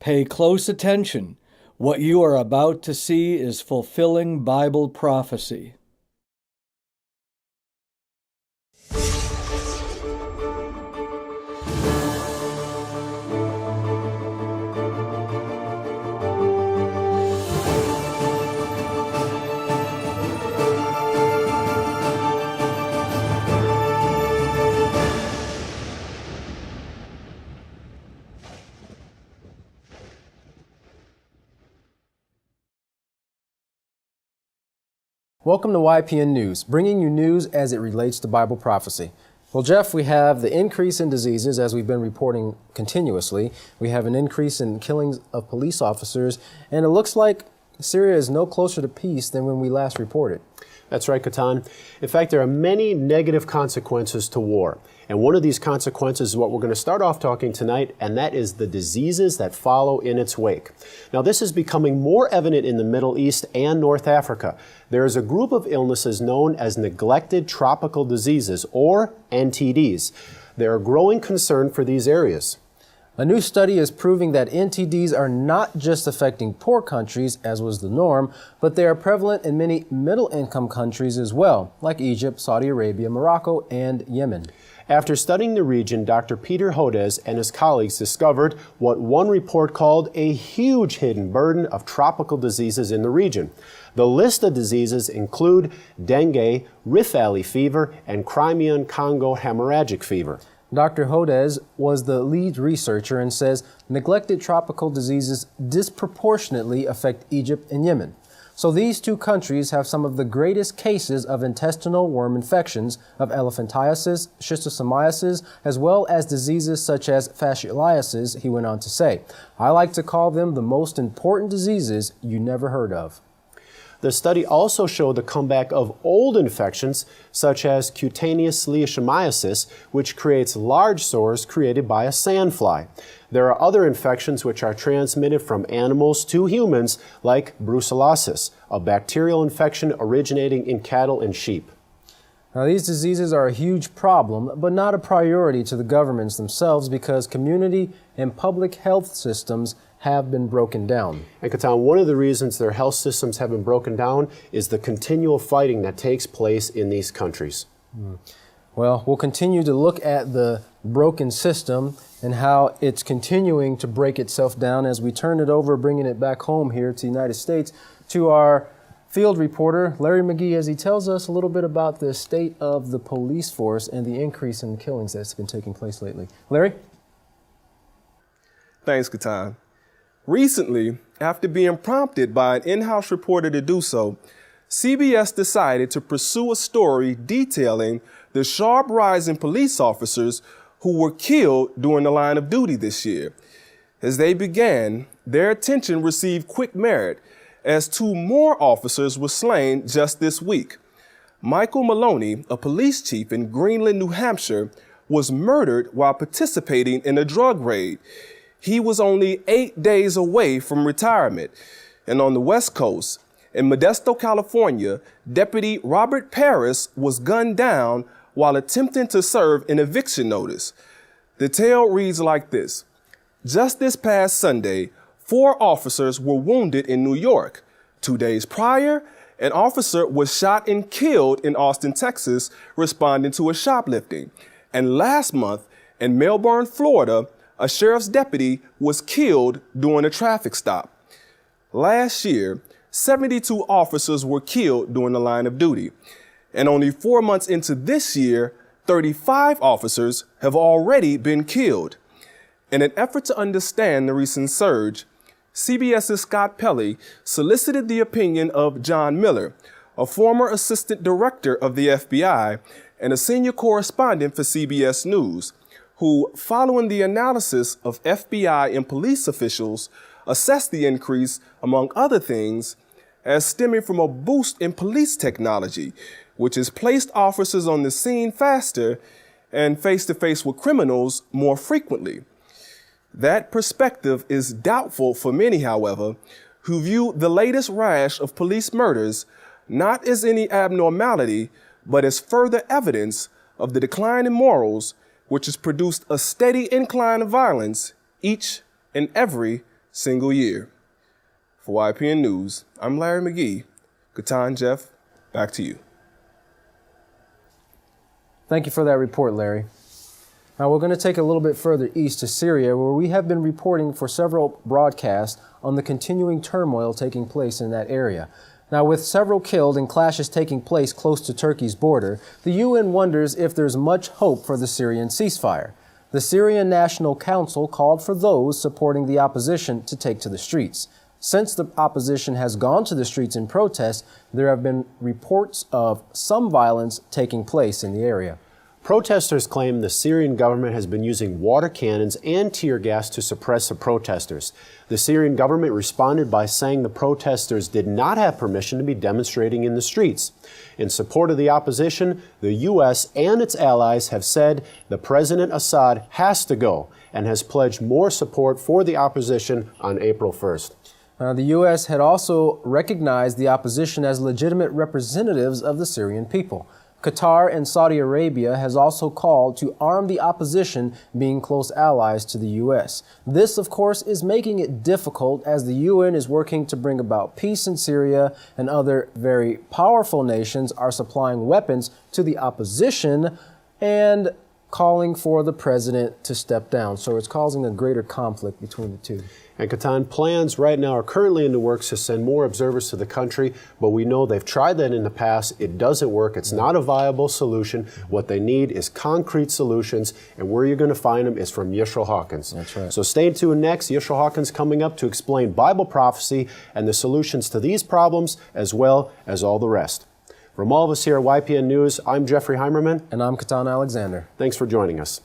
Pay close attention. What you are about to see is fulfilling Bible prophecy. Welcome to YPN News, bringing you news as it relates to Bible prophecy. Well, Jeff, we have the increase in diseases, as we've been reporting continuously. We have an increase in killings of police officers, and it looks like Syria is no closer to peace than when we last reported. That's right, Katan. In fact, there are many negative consequences to war. And one of these consequences is what we're going to start off talking tonight, and that is the diseases that follow in its wake. Now, this is becoming more evident in the Middle East and North Africa. There is a group of illnesses known as neglected tropical diseases, or NTDs. There are growing concern for these areas. A new study is proving that NTDs are not just affecting poor countries, as was the norm, but they are prevalent in many middle-income countries as well, like Egypt, Saudi Arabia, Morocco, and Yemen. After studying the region, Dr. Peter Hodez and his colleagues discovered what one report called a huge hidden burden of tropical diseases in the region. The list of diseases include dengue, Rift Valley fever, and Crimean Congo hemorrhagic fever. Dr. Hodez was the lead researcher and says neglected tropical diseases disproportionately affect Egypt and Yemen. So these two countries have some of the greatest cases of intestinal worm infections, of elephantiasis, schistosomiasis, as well as diseases such as fasciitis, he went on to say. I like to call them the most important diseases you never heard of. The study also showed the comeback of old infections, such as cutaneous leishmaniasis, which creates large sores created by a sandfly. There are other infections which are transmitted from animals to humans, like brucellosis, a bacterial infection originating in cattle and sheep. Now, these diseases are a huge problem, but not a priority to the governments themselves because community and public health systems have been broken down. And Katan, one of the reasons their health systems have been broken down is the continual fighting that takes place in these countries. Well, we'll continue to look at the broken system and how it's continuing to break itself down as we turn it over, bringing it back home here to the United States, to our field reporter, Larry McGee, as he tells us a little bit about the state of the police force and the increase in killings that's been taking place lately. Larry? Thanks, Katan. Recently, after being prompted by an in-house reporter to do so, CBS decided to pursue a story detailing the sharp rise in police officers who were killed during the line of duty this year. As they began, their attention received quick merit as two more officers were slain just this week. Michael Maloney, a police chief in Greenland, New Hampshire, was murdered while participating in a drug raid. He was only 8 days away from retirement. And on the West Coast, in Modesto, California, Deputy Robert Paris was gunned down while attempting to serve an eviction notice. The tale reads like this. Just this past Sunday, 4 officers were wounded in New York. 2 days prior, an officer was shot and killed in Austin, Texas, responding to a shoplifting. And last month, in Melbourne, Florida, a sheriff's deputy was killed during a traffic stop. Last year, 72 officers were killed during the line of duty. And only 4 months into this year, 35 officers have already been killed. In an effort to understand the recent surge, CBS's Scott Pelley solicited the opinion of John Miller, a former assistant director of the FBI and a senior correspondent for CBS News, who, following the analysis of FBI and police officials, assessed the increase, among other things, as stemming from a boost in police technology, which has placed officers on the scene faster and face-to-face with criminals more frequently. That perspective is doubtful for many, however, who view the latest rash of police murders not as any abnormality, but as further evidence of the decline in morals, which has produced a steady incline of violence each and every single year. For YPN News, I'm Larry McGee. Katan, Jeff, back to you. Thank you for that report, Larry. Now we're going to take a little bit further east to Syria, where we have been reporting for several broadcasts on the continuing turmoil taking place in that area. Now, with several killed and clashes taking place close to Turkey's border, the UN wonders if there's much hope for the Syrian ceasefire. The Syrian National Council called for those supporting the opposition to take to the streets. Since the opposition has gone to the streets in protest, there have been reports of some violence taking place in the area. Protesters claim the Syrian government has been using water cannons and tear gas to suppress the protesters. The Syrian government responded by saying the protesters did not have permission to be demonstrating in the streets. In support of the opposition, the U.S. and its allies have said the President Assad has to go and has pledged more support for the opposition on April 1st. The U.S. had also recognized the opposition as legitimate representatives of the Syrian people. Qatar and Saudi Arabia has also called to arm the opposition, being close allies to the U.S. This, of course, is making it difficult as the UN is working to bring about peace in Syria, and other very powerful nations are supplying weapons to the opposition and calling for the president to step down. So it's causing a greater conflict between the two. And Katan, plans right now are currently in the works to send more observers to the country, but we know they've tried that in the past. It doesn't work. It's not a viable solution. What they need is concrete solutions, and where you're going to find them is from Yishmael Hawkins. That's right. So stay tuned next. Yishmael Hawkins coming up to explain Bible prophecy and the solutions to these problems, as well as all the rest. From all of us here at YPN News, I'm Jeffrey Heimerman. And I'm Katan Alexander. Thanks for joining us.